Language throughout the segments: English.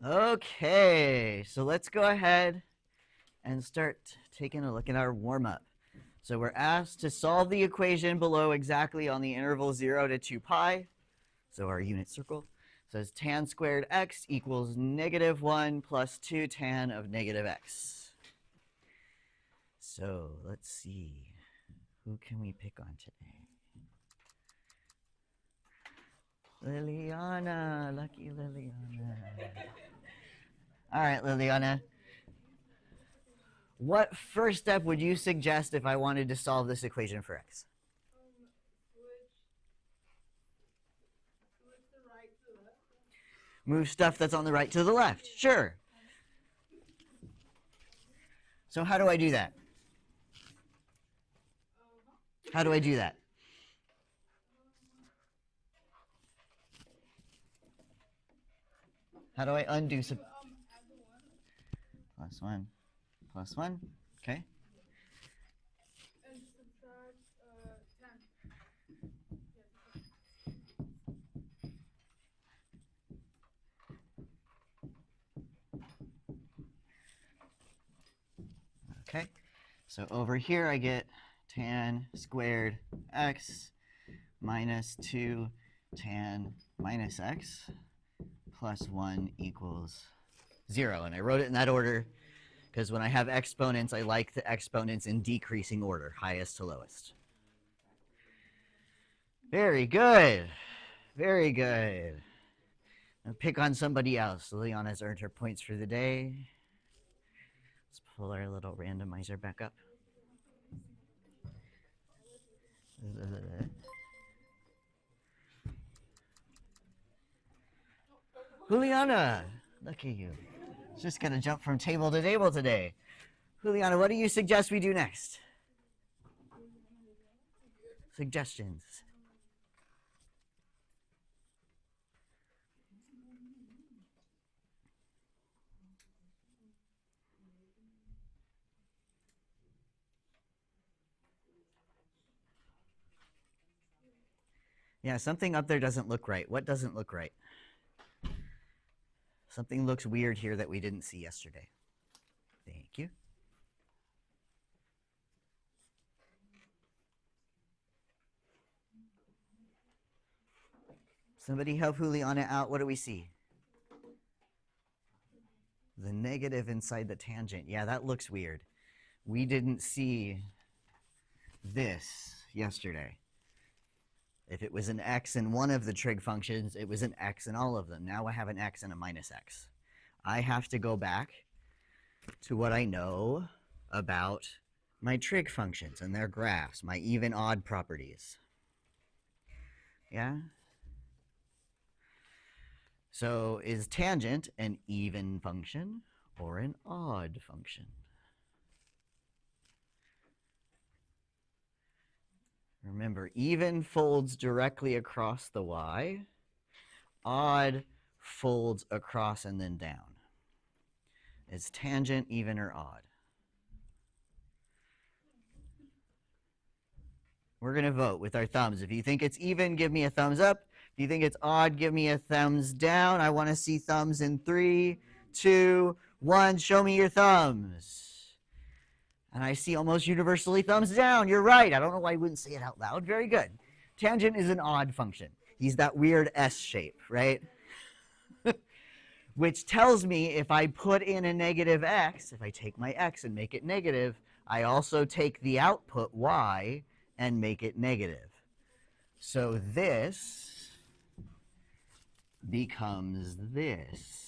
Okay, so let's go ahead and start taking a look at our warm-up. So we're asked to solve the equation below exactly on the interval 0 to 2 pi. So our unit circle says tan squared x equals -1 plus 2 tan of -x. So let's see. Who can we pick on today? Liliana, lucky Liliana. All right, Liliana. What first step would you suggest if I wanted to solve this equation for x? Switch the right to left. Move stuff that's on the right to the left. Sure. So how do I do that? How do I do that? How do I undo some? Plus 1, plus 1. Okay. And subtract 10. Okay. So over here I get tan squared x minus 2 tan minus x plus 1 equals 0. And I wrote it in that order because when I have exponents, I like the exponents in decreasing order, highest to lowest. Very good. Very good. I'll pick on somebody else. Liliana's earned her points for the day. Let's pull our little randomizer back up. Juliana, look at you. Just gonna jump from table to table today. Juliana, what do you suggest we do next? Suggestions. Yeah, something up there doesn't look right. What doesn't look right? Something looks weird here that we didn't see yesterday. Thank you. Somebody help Juliana out. What do we see? The negative inside the tangent. Yeah, that looks weird. We didn't see this yesterday. If it was an x in one of the trig functions, it was an x in all of them. Now I have an x and a minus x. I have to go back to what I know about my trig functions and their graphs, my even-odd properties. Yeah? So is tangent an even function or an odd function? Remember, even folds directly across the y. Odd folds across and then down. Is tangent even or odd? We're going to vote with our thumbs. If you think it's even, give me a thumbs up. If you think it's odd, give me a thumbs down. I want to see thumbs in 3, 2, 1. Show me your thumbs. And I see almost universally thumbs down. You're right. I don't know why you wouldn't say it out loud. Very good. Tangent is an odd function. He's that weird S shape, right? Which tells me if I put in a negative x, if I take my x and make it negative, I also take the output y and make it negative. So this becomes this.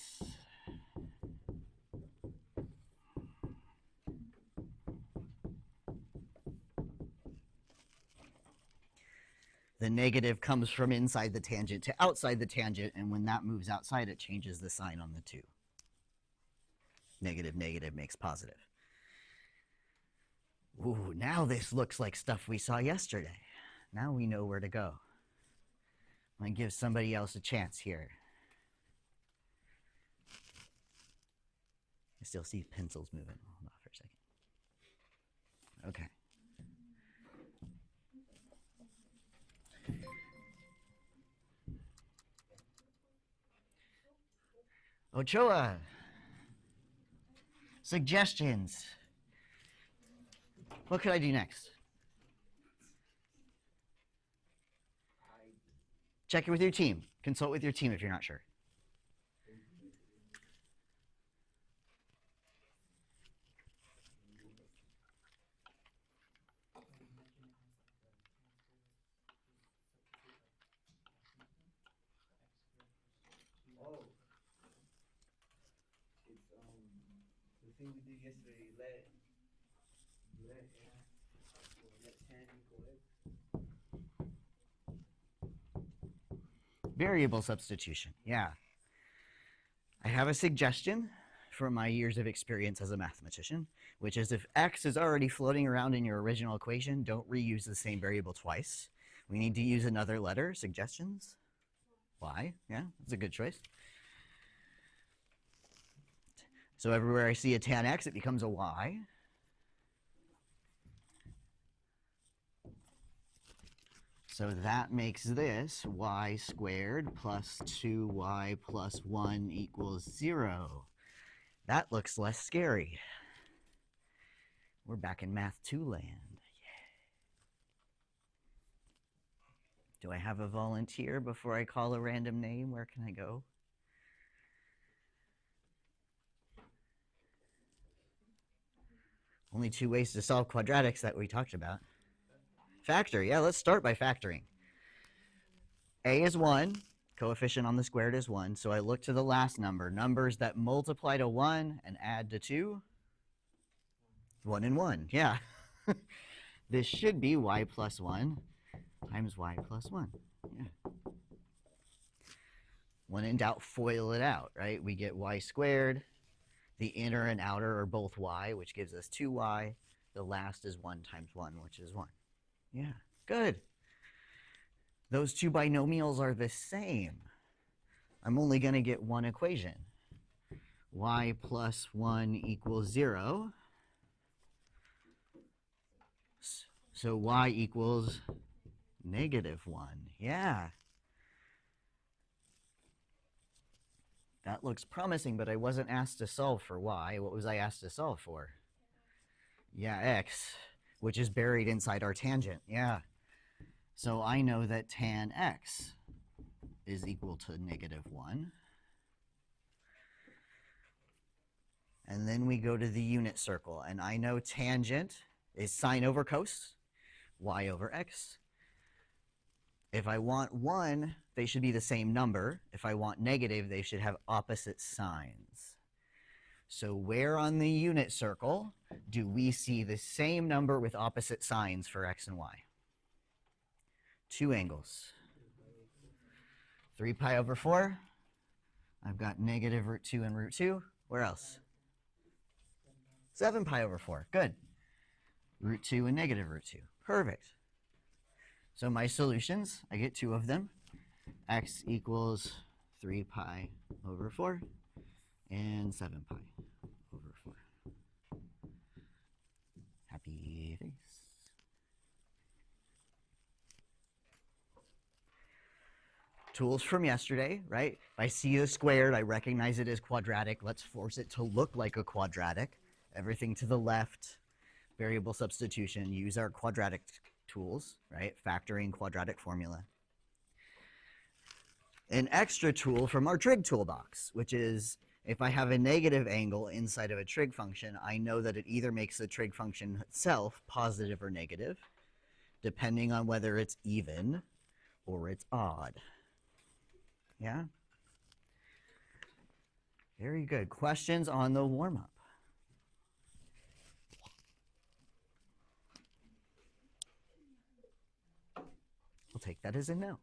The negative comes from inside the tangent to outside the tangent, and when that moves outside, it changes the sign on the 2. Negative, negative makes positive. Ooh, now this looks like stuff we saw yesterday. Now we know where to go. I'm going to give somebody else a chance here. I still see pencils moving. Hold on for a second. Okay. Ochoa. Suggestions. What could I do next? Check it with your team. Consult with your team if you're not sure. Oh, it's the thing we did yesterday. Let 10 equal x. Variable substitution. Yeah. I have a suggestion from my years of experience as a mathematician, which is if x is already floating around in your original equation, don't reuse the same variable twice. We need to use another letter. Suggestions? Y. Yeah, that's a good choice. So everywhere I see a tan x, it becomes a y. So that makes this y squared plus 2y plus 1 equals 0. That looks less scary. We're back in Math 2 land. Do I have a volunteer before I call a random name? Where can I go? Only two ways to solve quadratics that we talked about. Factor, yeah, let's start by factoring. A is 1, coefficient on the squared is 1, so I look to the last number. Numbers that multiply to 1 and add to 2, 1 and 1, yeah. This should be y plus 1 times y plus 1, yeah. When in doubt, FOIL it out, right? We get y squared. The inner and outer are both y, which gives us 2y. The last is 1 times 1, which is 1. Yeah, good. Those two binomials are the same. I'm only going to get one equation. Y plus 1 equals 0. So y equals negative 1. Yeah. That looks promising, but I wasn't asked to solve for y. What was I asked to solve for? Yeah, x, which is buried inside our tangent. Yeah. So I know that tan x is equal to negative 1. And then we go to the unit circle, and I know tangent is sine over cos, y over x. If I want 1, they should be the same number. If I want negative, they should have opposite signs. So where on the unit circle do we see the same number with opposite signs for x and y? Two angles. 3 pi over 4. I've got negative root 2 and root 2. Where else? 7 pi over 4. Good. Root 2 and negative root 2. Perfect. So my solutions, I get two of them. X equals 3 pi over 4 and 7 pi over 4. Happy face. Tools from yesterday, right? If I see the squared, I recognize it as quadratic. Let's force it to look like a quadratic. Everything to the left, variable substitution, use our quadratic tools, right? Factoring quadratic formula. An extra tool from our trig toolbox, which is if I have a negative angle inside of a trig function, I know that it either makes the trig function itself positive or negative, depending on whether it's even or it's odd. Yeah? Very good. Questions on the warm-up? We'll take that as a no.